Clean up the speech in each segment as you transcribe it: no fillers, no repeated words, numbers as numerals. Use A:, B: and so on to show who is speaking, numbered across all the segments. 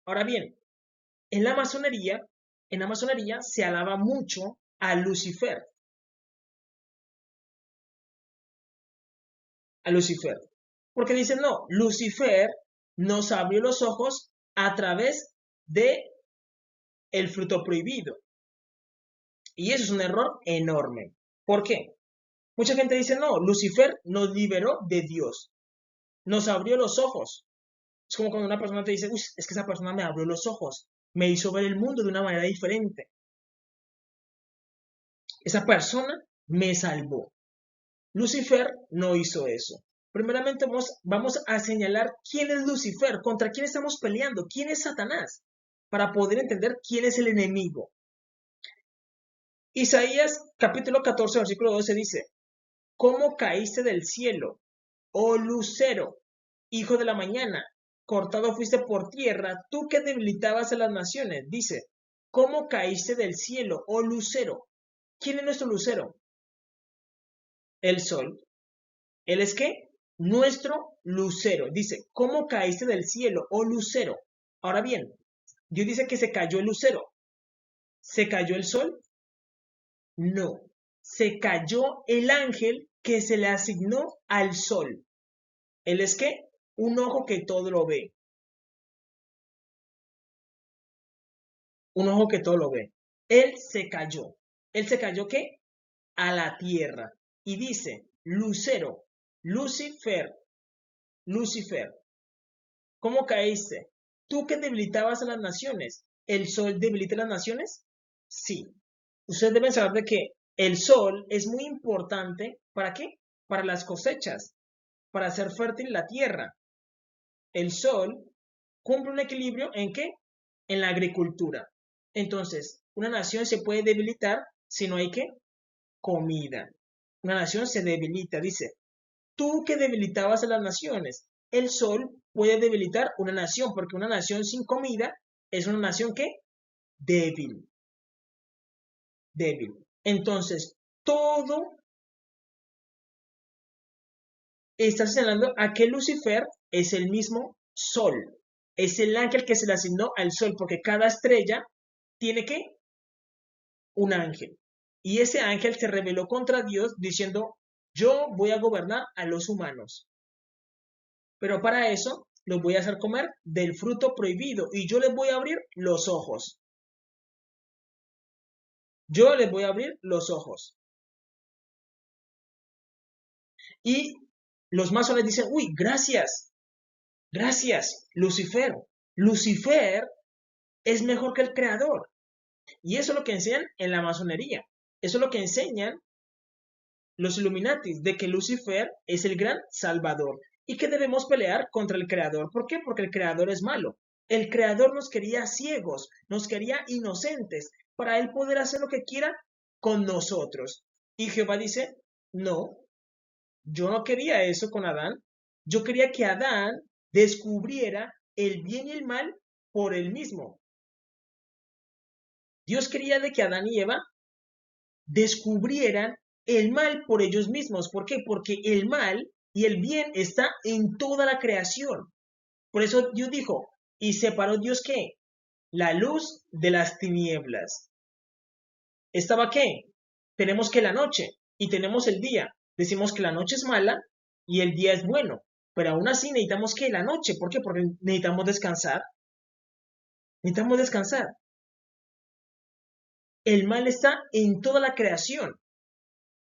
A: Ahora bien, en la masonería, se alaba mucho a Lucifer, porque dicen, no, Lucifer nos abrió los ojos a través de el fruto prohibido. Y eso es un error enorme. ¿Por qué? Mucha gente dice, no, Lucifer nos liberó de Dios, nos abrió los ojos. Es como cuando una persona te dice, uy, es que esa persona me abrió los ojos, me hizo ver el mundo de una manera diferente. Esa persona me salvó. Lucifer no hizo eso. Primeramente vamos a señalar quién es Lucifer, contra quién estamos peleando, quién es Satanás, para poder entender quién es el enemigo. Isaías capítulo 14, versículo 12 dice, ¿cómo caíste del cielo, oh lucero, hijo de la mañana? Cortado fuiste por tierra, tú que debilitabas a las naciones. Dice, ¿cómo caíste del cielo, oh lucero? ¿Quién es nuestro lucero? El sol. ¿Él es qué? Nuestro lucero. Dice, ¿cómo caíste del cielo, oh lucero? Ahora bien, Dios dice que se cayó el lucero. ¿Se cayó el sol? No. Se cayó el ángel que se le asignó al sol. ¿Él es qué? Un ojo que todo lo ve. Un ojo que todo lo ve. Él se cayó. ¿Él se cayó qué? A la tierra. Y dice, lucero, Lucifer, Lucifer. ¿Cómo caíste? ¿Tú que debilitabas a las naciones? ¿El sol debilita a las naciones? Sí. Ustedes deben saber de que el sol es muy importante. ¿Para qué? Para las cosechas, para hacer fértil la tierra. El sol cumple un equilibrio ¿en qué? En la agricultura. Entonces, una nación se puede debilitar si no hay qué? Comida. Una nación se debilita, dice. Tú que debilitabas a las naciones, el sol puede debilitar una nación, porque una nación sin comida es una nación que débil, débil. Entonces, todo está señalando a que Lucifer es el mismo sol, es el ángel que se le asignó al sol, porque cada estrella tiene que un ángel. Y ese ángel se rebeló contra Dios diciendo, yo voy a gobernar a los humanos. Pero para eso los voy a hacer comer del fruto prohibido y yo les voy a abrir los ojos. Yo les voy a abrir los ojos. Y los masones dicen, uy, gracias, gracias, Lucifer. Lucifer es mejor que el creador. Y eso es lo que enseñan en la masonería. Eso es lo que enseñan los Illuminatis, de que Lucifer es el gran salvador y que debemos pelear contra el creador. ¿Por qué? Porque el creador es malo. El creador nos quería ciegos, nos quería inocentes, para él poder hacer lo que quiera con nosotros. Y Jehová dice, no, yo no quería eso con Adán. Yo quería que Adán descubriera el bien y el mal por él mismo. Dios quería de que Adán y Eva descubrieran el mal por ellos mismos. ¿Por qué? Porque el mal y el bien está en toda la creación. Por eso Dios dijo, ¿y separó Dios qué? La luz de las tinieblas. ¿Estaba qué? Tenemos que la noche y tenemos el día. Decimos que la noche es mala y el día es bueno. Pero aún así necesitamos que la noche. ¿Por qué? Porque necesitamos descansar. Necesitamos descansar. El mal está en toda la creación.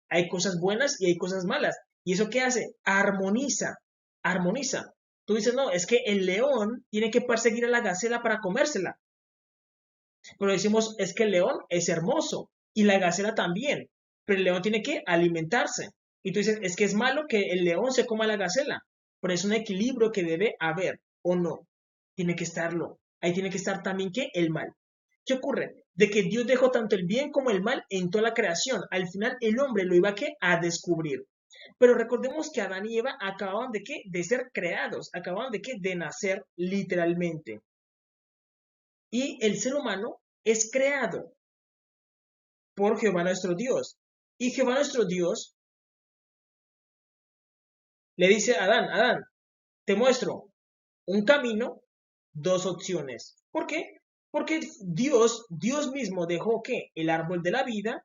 A: Hay cosas buenas y hay cosas malas. ¿Y eso qué hace? Armoniza, armoniza. Tú dices, no, es que el león tiene que perseguir a la gacela para comérsela. Pero decimos, es que el león es hermoso y la gacela también. Pero el león tiene que alimentarse. Y tú dices, es que es malo que el león se coma a la gacela. Pero es un equilibrio que debe haber, ¿o no? Tiene que estarlo. Ahí tiene que estar también que el mal. ¿Qué ocurre? De que Dios dejó tanto el bien como el mal en toda la creación. Al final el hombre lo iba a descubrir. Pero recordemos que Adán y Eva acababan de qué? De ser creados, acababan de qué? De nacer literalmente. Y el ser humano es creado por Jehová nuestro Dios. Y Jehová nuestro Dios le dice a Adán, Adán, te muestro un camino dos opciones. ¿Por qué? Porque Dios mismo dejó que el árbol de la vida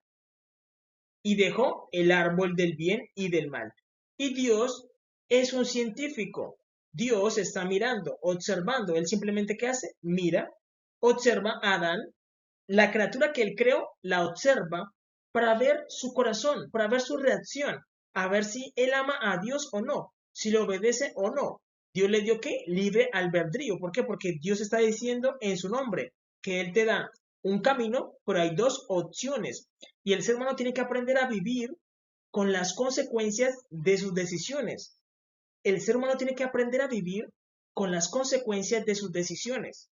A: y dejó el árbol del bien y del mal. Y Dios es un científico. Dios está mirando, observando. Él simplemente ¿qué hace? Mira, observa a Adán, la criatura que él creó, la observa para ver su corazón, para ver su reacción, a ver si él ama a Dios o no, si le obedece o no. Dios le dio ¿qué? Libre albedrío. ¿Por qué? Porque Dios está diciendo en su nombre que Él te da un camino, pero hay dos opciones. Y el ser humano tiene que aprender a vivir con las consecuencias de sus decisiones. El ser humano tiene que aprender a vivir con las consecuencias de sus decisiones.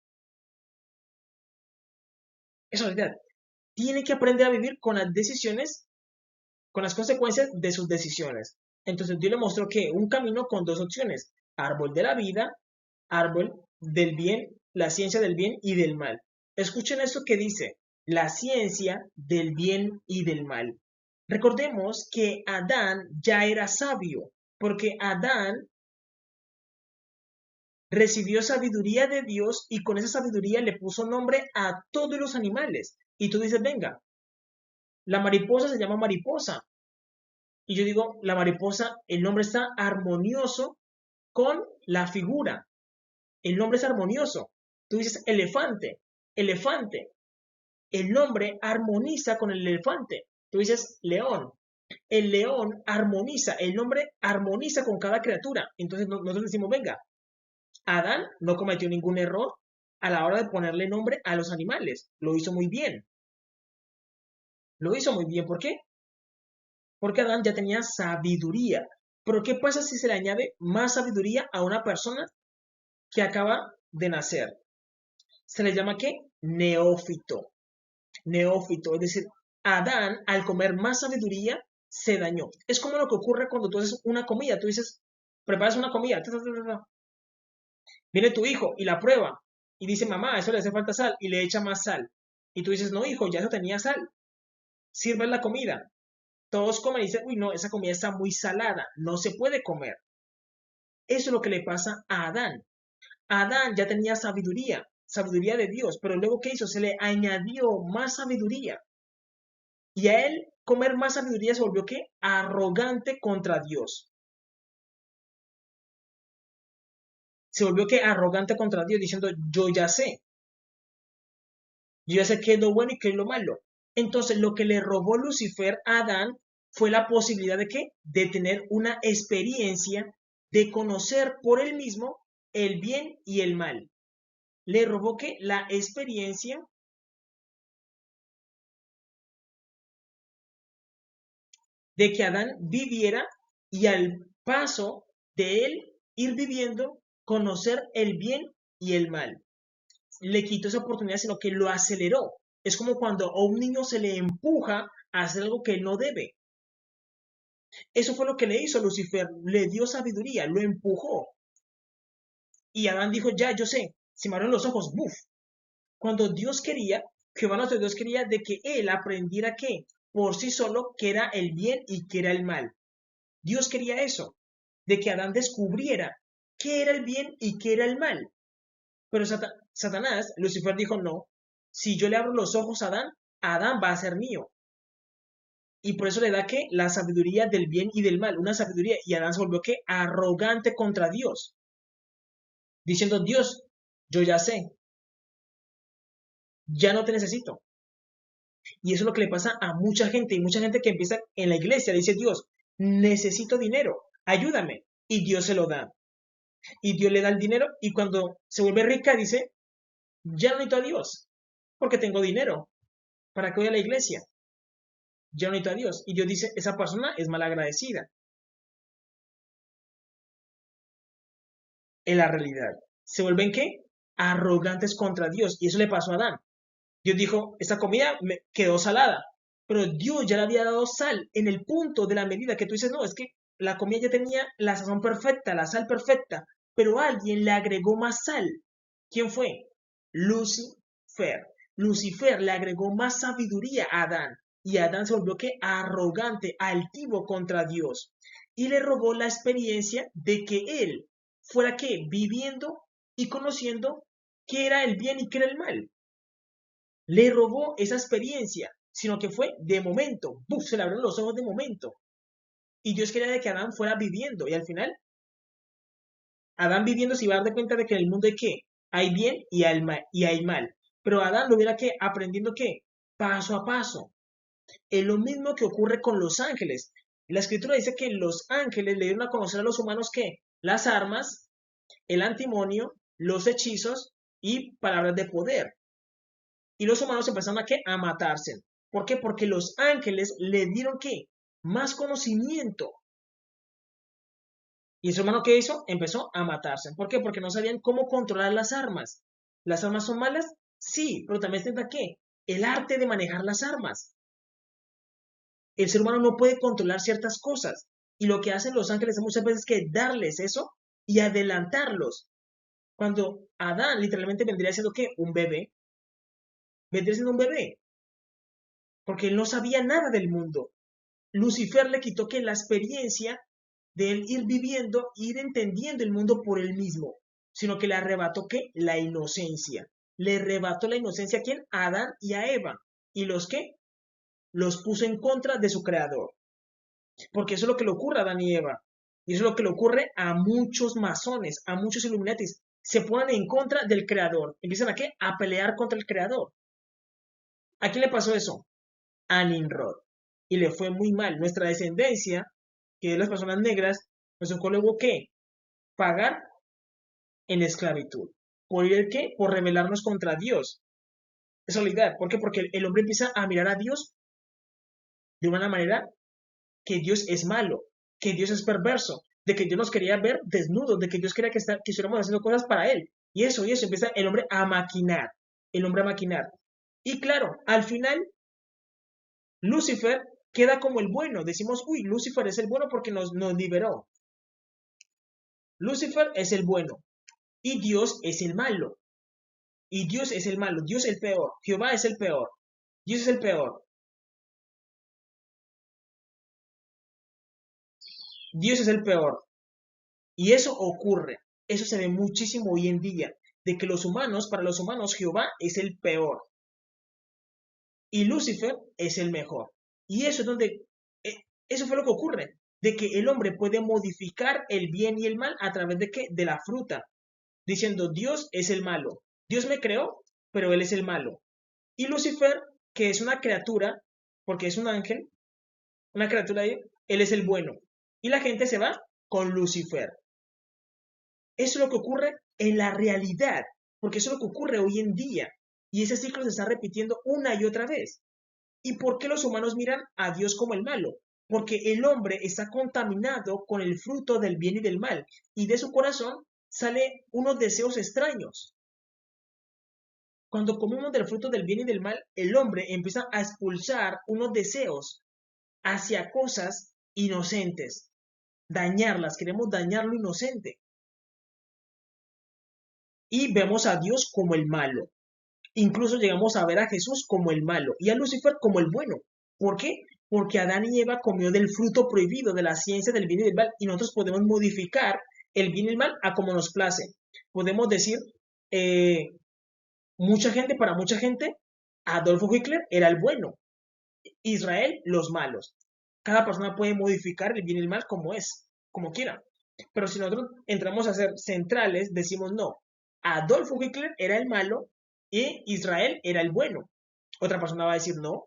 A: Eso es verdad. Tiene que aprender a vivir con las decisiones, con las consecuencias de sus decisiones. Entonces Dios le mostró que un camino con dos opciones: árbol de la vida, árbol del bien, la ciencia del bien y del mal. Escuchen esto que dice: la ciencia del bien y del mal. Recordemos que Adán ya era sabio, porque Adán recibió sabiduría de Dios y con esa sabiduría le puso nombre a todos los animales. Y tú dices, venga, la mariposa se llama mariposa. Y yo digo, la mariposa, el nombre está armonioso con la figura. El nombre es armonioso. Tú dices elefante, elefante. El nombre armoniza con el elefante. Tú dices león. El león armoniza, el nombre armoniza con cada criatura. Entonces nosotros decimos, venga, Adán no cometió ningún error a la hora de ponerle nombre a los animales. Lo hizo muy bien. Lo hizo muy bien. ¿Por qué? Porque Adán ya tenía sabiduría. Pero ¿qué pasa si se le añade más sabiduría a una persona que acaba de nacer? Se le llama ¿qué? Neófito. Neófito. Es decir, Adán, al comer más sabiduría, se dañó. Es como lo que ocurre cuando tú haces una comida. Tú dices, preparas una comida. Viene tu hijo y la prueba. Y dice, mamá, eso le hace falta sal. Y le echa más sal. Y tú dices, no, hijo, ya eso tenía sal. Sirve la comida. Todos comen y dicen, uy, no, esa comida está muy salada. No se puede comer. Eso es lo que le pasa a Adán. Adán ya tenía sabiduría, sabiduría de Dios, pero luego ¿qué hizo? Se le añadió más sabiduría. Y a él comer más sabiduría se volvió ¿qué? Arrogante contra Dios. Se volvió ¿qué? Arrogante contra Dios, diciendo, yo ya sé qué es lo bueno y qué es lo malo. Entonces lo que le robó Lucifer a Adán fue la posibilidad de ¿qué? De tener una experiencia, de conocer por él mismo el bien y el mal. Le robó ¿qué? La experiencia de que Adán viviera y al paso de él ir viviendo, conocer el bien y el mal. Le quitó esa oportunidad, sino que lo aceleró. Es como cuando a un niño se le empuja a hacer algo que él no debe. Eso fue lo que le hizo Lucifer, le dio sabiduría, lo empujó. Y Adán dijo, ya, yo sé, se me abrieron los ojos, ¡buf! Cuando Dios quería, Jehová nuestro Dios quería de que él aprendiera que por sí solo, que era el bien y que era el mal. Dios quería eso, de que Adán descubriera qué era el bien y qué era el mal. Pero Satanás, Lucifer dijo, no, si yo le abro los ojos a Adán, Adán va a ser mío. Y por eso le da que la sabiduría del bien y del mal, una sabiduría, y Adán se volvió que arrogante contra Dios, diciendo, Dios, yo ya sé, ya no te necesito. Y eso es lo que le pasa a mucha gente, y mucha gente que empieza en la iglesia, le dice, Dios, necesito dinero, ayúdame, y Dios se lo da. Y Dios le da el dinero, y cuando se vuelve rica dice, ya no necesito a Dios, porque tengo dinero, ¿para qué voy a la iglesia? Ya no necesito a Dios. Y Dios dice, esa persona es malagradecida. En la realidad, ¿se vuelven qué? Arrogantes contra Dios. Y eso le pasó a Adán. Dios dijo, esta comida me quedó salada, pero Dios ya le había dado sal en el punto de la medida que tú dices, no, es que la comida ya tenía la sazón perfecta, la sal perfecta, pero alguien le agregó más sal. ¿Quién fue? Lucifer. Lucifer le agregó más sabiduría a Adán y Adán se volvió que arrogante, altivo contra Dios y le robó la experiencia de que él fuera que viviendo y conociendo qué era el bien y qué era el mal. Le robó esa experiencia, sino que fue de momento. ¡Buf! Se le abrieron los ojos de momento. Y Dios quería de que Adán fuera viviendo. Y al final, Adán viviendo se iba a dar de cuenta de que en el mundo hay qué? Hay bien y hay mal. Pero Adán lo hubiera que aprendiendo qué? Paso a paso. Es lo mismo que ocurre con los ángeles. La escritura dice que los ángeles le dieron a conocer a los humanos que las armas, el antimonio, los hechizos y palabras de poder. Y los humanos empezaron a qué? A matarse. ¿Por qué? Porque los ángeles le dieron qué? Más conocimiento. ¿Y ese humano qué hizo? Empezó a matarse. ¿Por qué? Porque no sabían cómo controlar las armas. ¿Las armas son malas? Sí, pero también está qué? El arte de manejar las armas. El ser humano no puede controlar ciertas cosas. Y lo que hacen los ángeles muchas veces es que darles eso y adelantarlos. Cuando Adán literalmente vendría siendo ¿qué? Un bebé. Vendría siendo un bebé. Porque él no sabía nada del mundo. Lucifer le quitó que la experiencia de él ir viviendo, ir entendiendo el mundo por él mismo, sino que le arrebató ¿qué? La inocencia. Le arrebató la inocencia a quién? A Adán y a Eva. ¿Y los qué? Los puso en contra de su creador. Porque eso es lo que le ocurre a Adán y Eva. Y eso es lo que le ocurre a muchos masones, a muchos Illuminatis. Se ponen en contra del creador. ¿Empiezan a qué? A pelear contra el creador. ¿A quién le pasó eso? A Nimrod. Y le fue muy mal. Nuestra descendencia, que es las personas negras, nos tocó luego ¿qué? Pagar en esclavitud. ¿Por ir el qué? Por rebelarnos contra Dios. Es realidad. ¿Por qué? Porque el hombre empieza a mirar a Dios de una manera que Dios es malo, que Dios es perverso, de que Dios nos quería ver desnudos, de que Dios quería que estuviéramos haciendo cosas para Él. Y eso, empieza el hombre a maquinar, el hombre a maquinar. Y claro, al final, Lucifer queda como el bueno. Decimos, uy, Lucifer es el bueno porque nos liberó. Lucifer es el bueno y Dios es el malo. Y Dios es el malo, Dios es el peor, Jehová es el peor, Dios es el peor, Dios es el peor. Y eso ocurre, eso se ve muchísimo hoy en día, de que los humanos, para los humanos, Jehová es el peor y Lucifer es el mejor. Y eso es donde, eh, eso fue lo que ocurre, de que el hombre puede modificar el bien y el mal a través de qué? De la fruta, diciendo Dios es el malo, Dios me creó, pero él es el malo. Y Lucifer, que es una criatura, porque es un ángel, una criatura de él es el bueno. Y la gente se va con Lucifer. Eso es lo que ocurre en la realidad, porque eso es lo que ocurre hoy en día. Y ese ciclo se está repitiendo una y otra vez. ¿Y por qué los humanos miran a Dios como el malo? Porque el hombre está contaminado con el fruto del bien y del mal. Y de su corazón sale unos deseos extraños. Cuando comemos del fruto del bien y del mal, el hombre empieza a expulsar unos deseos hacia cosas inocentes, dañarlas, queremos dañar lo inocente. Y vemos a Dios como el malo. Incluso llegamos a ver a Jesús como el malo y a Lucifer como el bueno. ¿Por qué? Porque Adán y Eva comió del fruto prohibido de la ciencia del bien y del mal y nosotros podemos modificar el bien y el mal a como nos place. Podemos decir, eh, para mucha gente, Adolfo Hitler era el bueno, Israel los malos. Cada persona puede modificar el bien y el mal como es, como quiera. Pero si nosotros entramos a ser centrales, decimos no. Adolfo Hitler era el malo y Israel era el bueno. Otra persona va a decir no.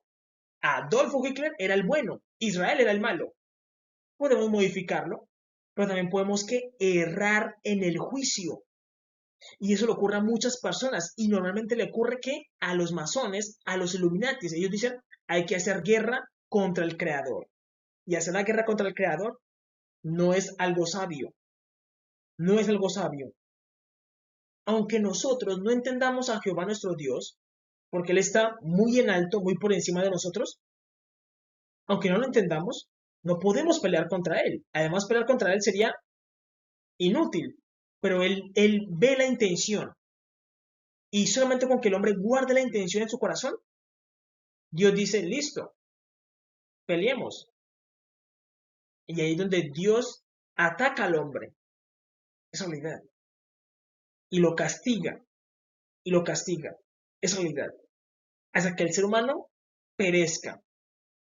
A: Adolfo Hitler era el bueno, Israel era el malo. Podemos modificarlo, pero también podemos que errar en el juicio. Y eso le ocurre a muchas personas y normalmente le ocurre que a los masones, a los Illuminatis, ellos dicen hay que hacer guerra contra el creador. Y hacer la guerra contra el creador no es algo sabio, no es algo sabio. Aunque nosotros no entendamos a Jehová nuestro Dios, porque Él está muy en alto, muy por encima de nosotros, aunque no lo entendamos, no podemos pelear contra Él. Además, pelear contra Él sería inútil, pero él ve la intención. Y solamente con que el hombre guarde la intención en su corazón, Dios dice, listo, peleemos. Y ahí es donde Dios ataca al hombre, esa realidad, y lo castiga. y lo castiga. Es realidad. Hasta que el ser humano perezca.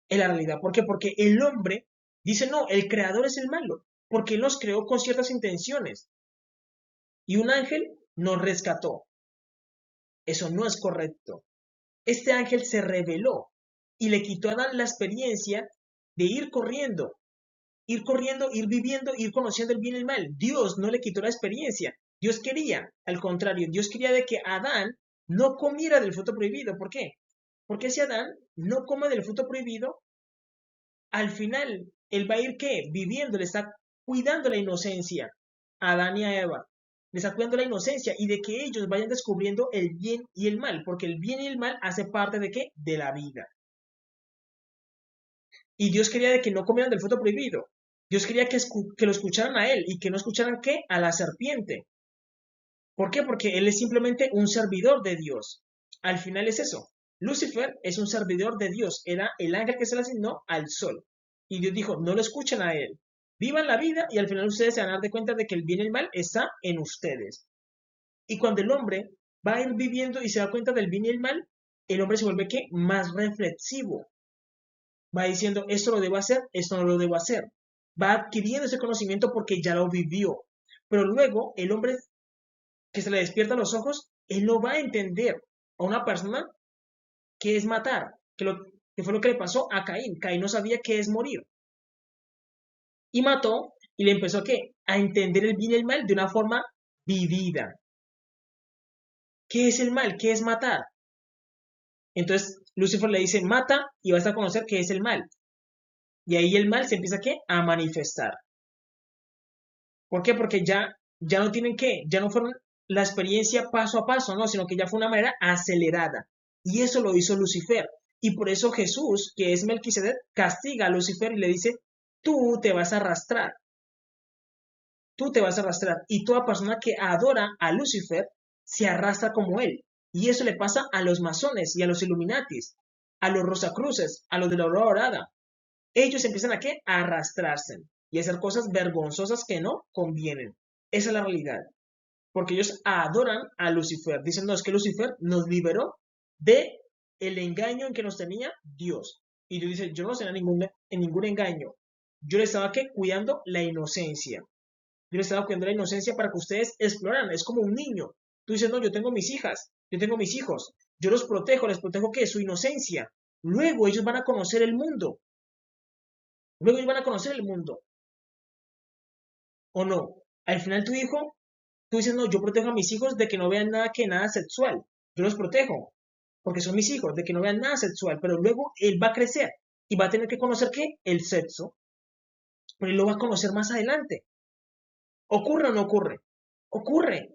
A: Es la realidad. ¿Por qué? Porque el hombre dice, no, el creador es el malo, porque él nos creó con ciertas intenciones. Y un ángel nos rescató. Eso no es correcto. Este ángel se rebeló y le quitó a Adán la experiencia de ir corriendo, ir viviendo, ir conociendo el bien y el mal. Dios no le quitó la experiencia. Dios quería, al contrario, Dios quería de que Adán no comiera del fruto prohibido. ¿Por qué? Porque si Adán no come del fruto prohibido, al final él va a ir ¿qué? Viviendo, le está cuidando la inocencia a Adán y a Eva. Le está cuidando la inocencia y de que ellos vayan descubriendo el bien y el mal, porque el bien y el mal hace parte de ¿qué? De la vida. Y Dios quería de que no comieran del fruto prohibido. Dios quería que lo escucharan a él y que no escucharan ¿qué? A la serpiente. ¿Por qué? Porque él es simplemente un servidor de Dios. Al final es eso. Lucifer es un servidor de Dios. Era el ángel que se le asignó al sol. Y Dios dijo, no lo escuchen a él. Vivan la vida y al final ustedes se van a dar de cuenta de que el bien y el mal está en ustedes. Y cuando el hombre va a ir viviendo y se da cuenta del bien y el mal, el hombre se vuelve ¿qué? Más reflexivo. Va diciendo, esto lo debo hacer, esto no lo debo hacer. Va adquiriendo ese conocimiento porque ya lo vivió. Pero luego el hombre que se le despierta los ojos, él no va a entender a una persona que es matar, que fue lo que le pasó a Caín. Caín no sabía qué es morir. Y mató y le empezó ¿qué? A entender el bien y el mal de una forma vivida. ¿Qué es el mal? ¿Qué es matar? Entonces Lucifer le dice, mata y vas a conocer qué es el mal. Y ahí el mal se empieza ¿qué? A manifestar. ¿Por qué? Porque ya no tienen que, ya no fueron la experiencia paso a paso, no, sino que ya fue una manera acelerada. Y eso lo hizo Lucifer. Y por eso Jesús, que es Melquisedec, castiga a Lucifer y le dice, tú te vas a arrastrar, tú te vas a arrastrar. Y toda persona que adora a Lucifer se arrastra como él. Y eso le pasa a los masones y a los Illuminatis, a los Rosacruces, a los de la Aurora Dorada. Ellos empiezan a ¿qué? A arrastrarse y a hacer cosas vergonzosas que no convienen. Esa es la realidad. Porque ellos adoran a Lucifer. Dicen, no, es que Lucifer nos liberó de el engaño en que nos tenía Dios. Y Dios dice, yo no tenía en ningún engaño. Yo le estaba ¿qué? Cuidando la inocencia. Yo le estaba cuidando la inocencia para que ustedes exploraran. Es como un niño. Tú dices, no, yo tengo mis hijas, yo tengo mis hijos. Yo los protejo, les protejo ¿qué? Su inocencia. Luego ellos van a conocer el mundo. Luego ellos van a conocer el mundo. ¿O no? Al final tu hijo, tú dices, no, yo protejo a mis hijos de que no vean nada sexual. Yo los protejo, porque son mis hijos, de que no vean nada sexual. Pero luego él va a crecer y va a tener que conocer ¿qué? El sexo. Pero él lo va a conocer más adelante. ¿Ocurre o no ocurre? Ocurre.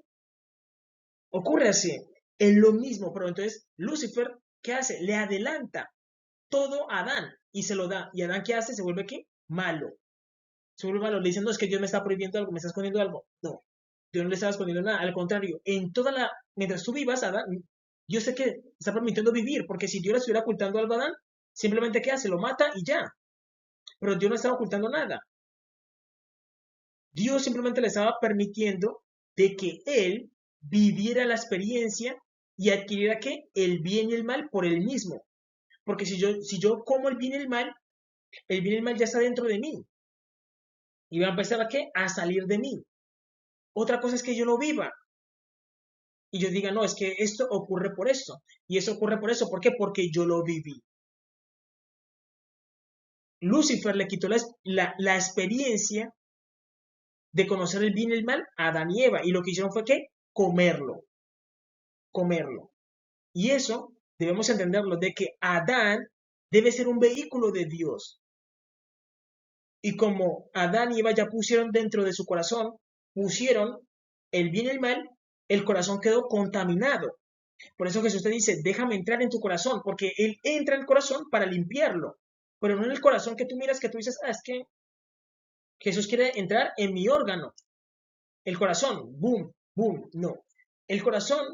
A: Ocurre así. Es lo mismo, pero entonces Lucifer, ¿qué hace? Le adelanta todo a Adán y se lo da. ¿Y Adán qué hace? Se vuelve ¿qué? Malo. Se vuelve malo. Le dicen, no, es que Dios me está prohibiendo algo, me está escondiendo algo. No, Dios no le estaba escondiendo nada. Al contrario, mientras tú vivas, Adán, yo sé que está permitiendo vivir, porque si Dios le estuviera ocultando algo a Adán, simplemente ¿qué hace? Lo mata y ya. Pero Dios no estaba ocultando nada. Dios simplemente le estaba permitiendo de que él viviera la experiencia y adquiriera ¿qué? El bien y el mal por él mismo. Porque si yo como el bien y el mal ya está dentro de mí. Y va a empezar a ¿qué? A salir de mí. Otra cosa es que yo lo viva. Y yo diga, no, es que esto ocurre por esto. Y eso ocurre por eso. ¿Por qué? Porque yo lo viví. Lucifer le quitó la experiencia de conocer el bien y el mal a Adán y Eva. Y lo que hicieron fue que comerlo. Comerlo. Y eso debemos entenderlo, de que Adán debe ser un vehículo de Dios. Y como Adán y Eva ya pusieron dentro de su corazón, pusieron el bien y el mal, el corazón quedó contaminado. Por eso Jesús te dice, déjame entrar en tu corazón, porque Él entra en el corazón para limpiarlo, pero no en el corazón que tú miras, que tú dices, es que Jesús quiere entrar en mi órgano. El corazón, boom, boom, no. El corazón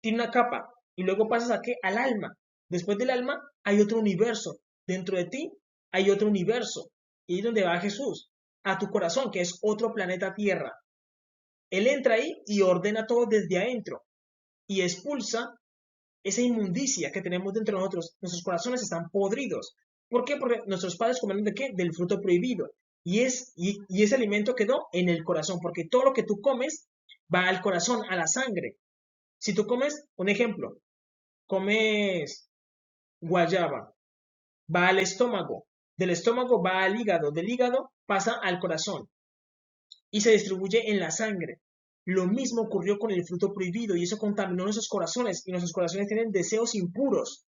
A: tiene una capa y luego pasas a qué? Al alma. Después del alma hay otro universo. Dentro de ti hay otro universo. Y es donde va Jesús, a tu corazón, que es otro planeta Tierra. Él entra ahí y ordena todo desde adentro. y expulsa esa inmundicia que tenemos dentro de nosotros. Nuestros corazones están podridos. ¿Por qué? Porque nuestros padres comieron ¿de qué? Del fruto prohibido. Y ese alimento quedó en el corazón, porque todo lo que tú comes va al corazón, a la sangre. Si tú comes, un ejemplo, comes guayaba, va al estómago, del estómago va al hígado, del hígado pasa al corazón y se distribuye en la sangre. Lo mismo ocurrió con el fruto prohibido y eso contaminó nuestros corazones y nuestros corazones tienen deseos impuros.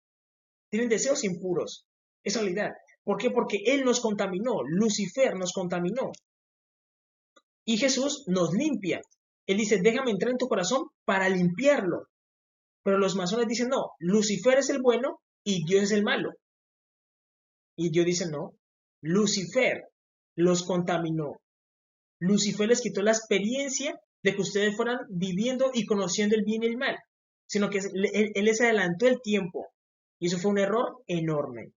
A: Tienen deseos impuros. Es realidad. ¿Por qué? Porque Él nos contaminó. Lucifer nos contaminó. Y Jesús nos limpia. Él dice, déjame entrar en tu corazón para limpiarlo. Pero los masones dicen, no, Lucifer es el bueno y Dios es el malo. Y Dios dice, no, Lucifer los contaminó. Lucifer les quitó la experiencia de que ustedes fueran viviendo y conociendo el bien y el mal, sino que él les adelantó el tiempo. Y eso fue un error enorme.